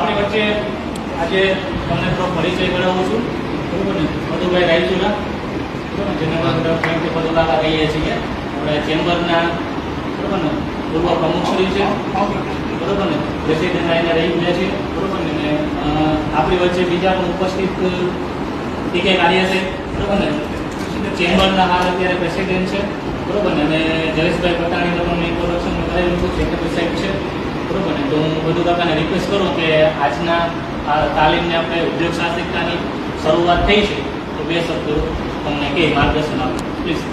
આપણી વચ્ચે આજે તમને થોડો પરિચય કરાવું છું, બરોબર ને? મધુભાઈ રાયચુરા, બરોબર, જેને આપણે ફ્રેન્ડથી મધુકાકા કહીએ છીએ. આપણે ચેમ્બરના, બરોબર ને, પૂર્વ પ્રમુખશ્રી છે, બરોબર ને, પ્રેસિડેન્ટ આવીને રહી ગયા છે, બરોબર ને. આપણી વચ્ચે બીજા પણ ઉપસ્થિત ટીકે કાર્ય છે, બરોબર ને. ચેમ્બરના હાલ અત્યારે પ્રેસિડેન્ટ છે, બરોબર ને. અને જયેશભાઈ પટાણી લોકોને ઇન્ટ્રોડક્શન કરેલું છે, સેક્રેટરી સાહેબ છે, બરોબર ને. તો હું મધુકાકાને રિક્વેસ્ટ કરું કે આજના આ તાલીમને આપણે ઉદ્યોગ સાહસિકતાની શરૂઆત થઈ છે, તો બે શબ્દો તમને કે માર્ગદર્શન આપો પ્લીઝ.